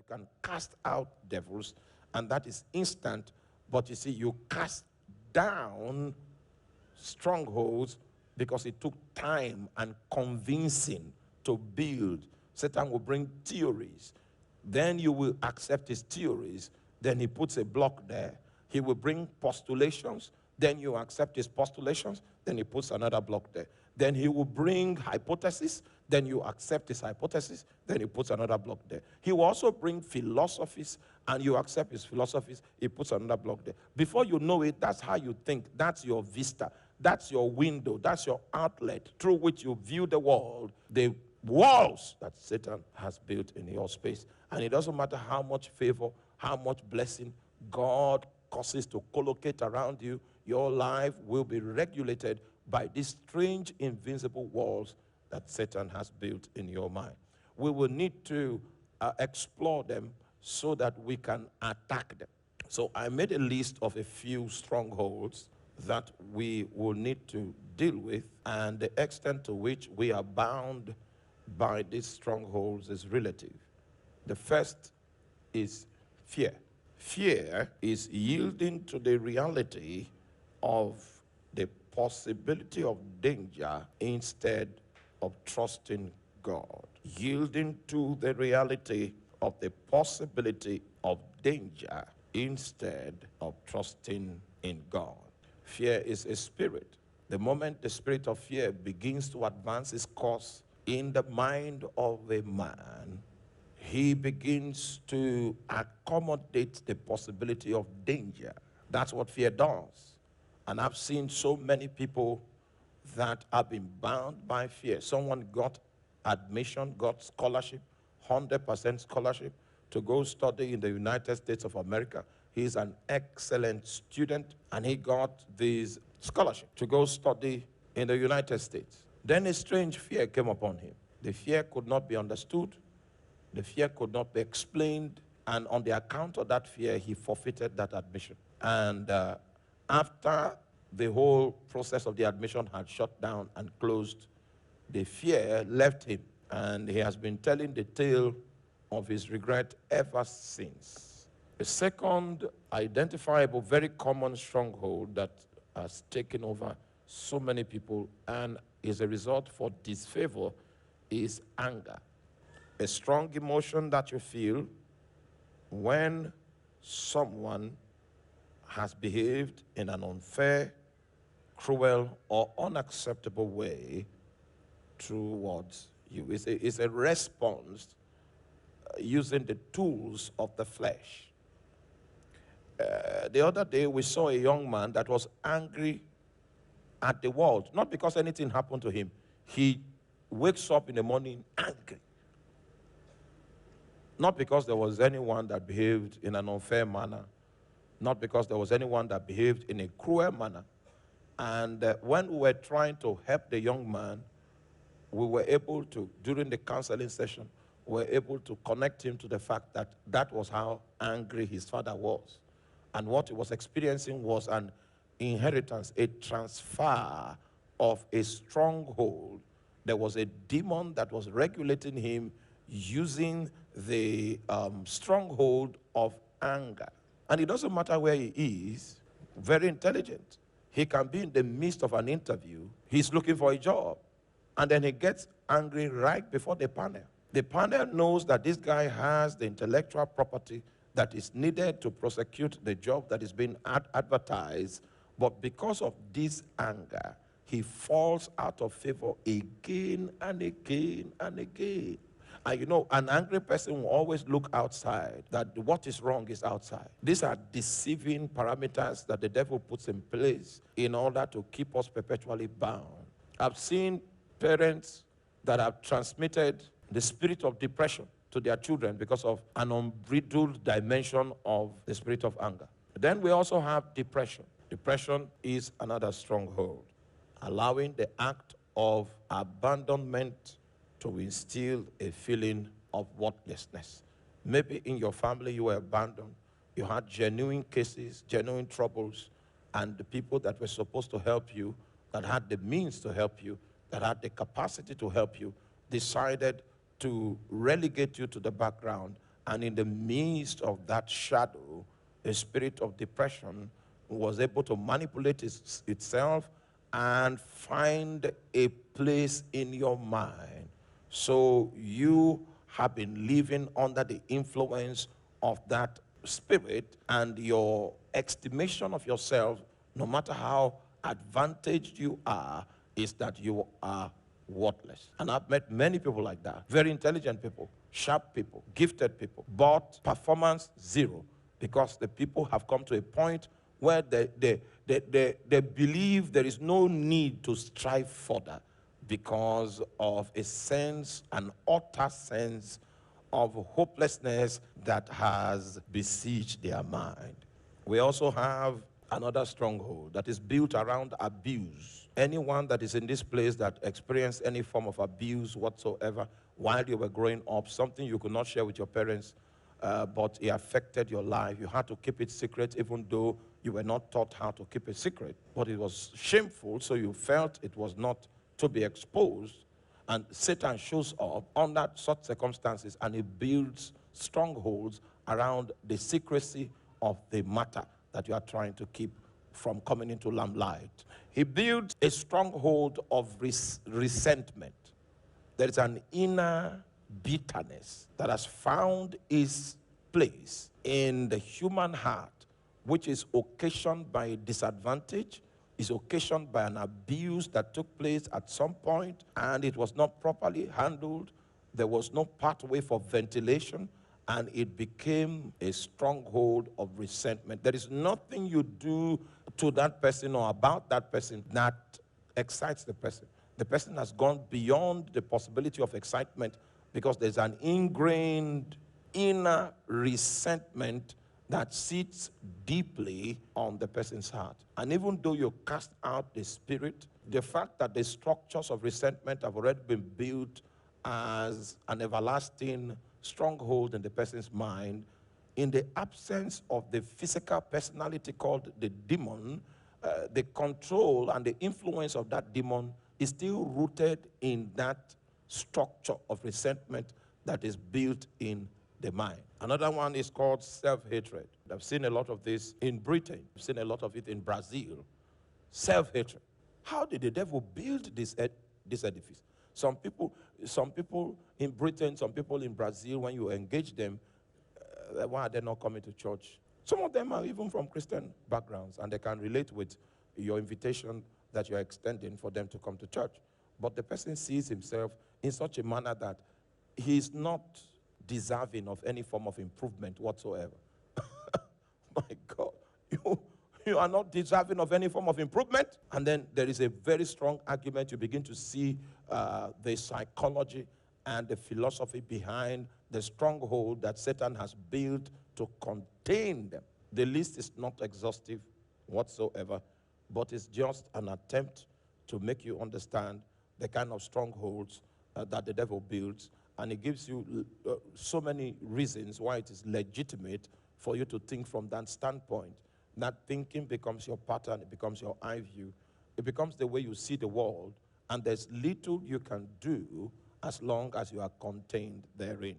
can cast out devils, and that is instant. But you see, you cast down strongholds because it took time and convincing to build. Satan will bring theories. Then you will accept his theories. Then he puts a block there. He will bring postulations. Then you accept his postulations. Then he puts another block there. Then he will bring hypotheses. Then you accept his hypothesis. Then he puts another block there. He will also bring philosophies, and you accept his philosophies. He puts another block there. Before you know it, that's how you think. That's your vista. That's your window. That's your outlet through which you view the world. The walls that Satan has built in your space. And it doesn't matter how much favor, how much blessing God causes to collocate around you, your life will be regulated by these strange, invincible walls that Satan has built in your mind. We will need to explore them so that we can attack them. So I made a list of a few strongholds that we will need to deal with, and the extent to which we are bound by these strongholds is relative. The first is fear. Fear is yielding to the reality of the possibility of danger instead of trusting God. Yielding to the reality of the possibility of danger instead of trusting in God. Fear is a spirit. The moment the spirit of fear begins to advance its course in the mind of a man, he begins to accommodate the possibility of danger. That's what fear does. And I've seen so many people that have been bound by fear. Someone got admission, got scholarship, 100% scholarship to go study in the United States of America. He's an excellent student, and he got this scholarship to go study in the United States. Then a strange fear came upon him. The fear could not be understood. The fear could not be explained. And on the account of that fear, he forfeited that admission. And after the whole process of the admission had shut down and closed, the fear left him. And he has been telling the tale of his regret ever since. The second identifiable, very common stronghold that has taken over so many people and is a result for disfavor is anger. A strong emotion that you feel when someone has behaved in an unfair, cruel, or unacceptable way towards you. It's a response using the tools of the flesh. The other day, we saw a young man that was angry at the world, not because anything happened to him. He wakes up in the morning angry. Not because there was anyone that behaved in an unfair manner, not because there was anyone that behaved in a cruel manner. And when we were trying to help the young man, we were able to, during the counseling session, we were able to connect him to the fact that that was how angry his father was. And what he was experiencing was an inheritance, a transfer of a stronghold. There was a demon that was regulating him using the stronghold of anger. And it doesn't matter where he is, very intelligent. He can be in the midst of an interview. He's looking for a job. And then he gets angry right before the panel. The panel knows that this guy has the intellectual property that is needed to prosecute the job that is being advertised. But because of this anger, he falls out of favor again and again and again. And you know, an angry person will always look outside, that what is wrong is outside. These are deceiving parameters that the devil puts in place in order to keep us perpetually bound. I've seen parents that have transmitted the spirit of depression to their children because of an unbridled dimension of the spirit of anger. Then we also have depression. Depression is another stronghold, allowing the act of abandonment to instill a feeling of worthlessness. Maybe in your family you were abandoned, you had genuine cases, genuine troubles, and the people that were supposed to help you, that had the means to help you, that had the capacity to help you, decided to relegate you to the background And in the midst of that shadow, a spirit of depression was able to manipulate itself and find a place in your mind. So you have been living under the influence of that spirit, and your estimation of yourself, no matter how advantaged you are, is that you are worthless. And I've met many people like that. Very intelligent people, sharp people, gifted people, but performance zero, because the people have come to a point where they believe there is no need to strive further because of a sense, an utter sense of hopelessness that has besieged their mind. We also have another stronghold that is built around abuse. Anyone that is in this place that experienced any form of abuse whatsoever while you were growing up, something you could not share with your parents, but it affected your life. You had to keep it secret, even though you were not taught how to keep it secret. But it was shameful, so you felt it was not to be exposed. And Satan shows up under such circumstances, and he builds strongholds around the secrecy of the matter that you are trying to keep from coming into lamplight. He builds a stronghold of resentment. There is an inner bitterness that has found its place in the human heart, which is occasioned by disadvantage, is occasioned by an abuse that took place at some point, and it was not properly handled. There was no pathway for ventilation, and it became a stronghold of resentment. There is nothing you do to that person or about that person that excites the person. The person has gone beyond the possibility of excitement because there's an ingrained inner resentment that sits deeply on the person's heart. And even though you cast out the spirit, the fact that the structures of resentment have already been built as an everlasting stronghold in the person's mind, in the absence of the physical personality called the demon, the control and the influence of that demon is still rooted in that structure of resentment that is built in the mind. Another one is called self-hatred. I've seen a lot of this in Britain. I've seen a lot of it in Brazil. Self-hatred. How did the devil build this edifice? Some people in Britain, some people in Brazil, when you engage them, why are they not coming to church? Some of them are even from Christian backgrounds, and they can relate with your invitation that you're extending for them to come to church. But the person sees himself in such a manner that he's not deserving of any form of improvement whatsoever. My God, you are not deserving of any form of improvement. And then there is a very strong argument. You begin to see the psychology and the philosophy behind the stronghold that Satan has built to contain them. The list is not exhaustive whatsoever, but it's just an attempt to make you understand the kind of strongholds that the devil builds. And it gives you so many reasons why it is legitimate for you to think from that standpoint. That thinking becomes your pattern, it becomes your eye view, it becomes the way you see the world, and there's little you can do as long as you are contained therein.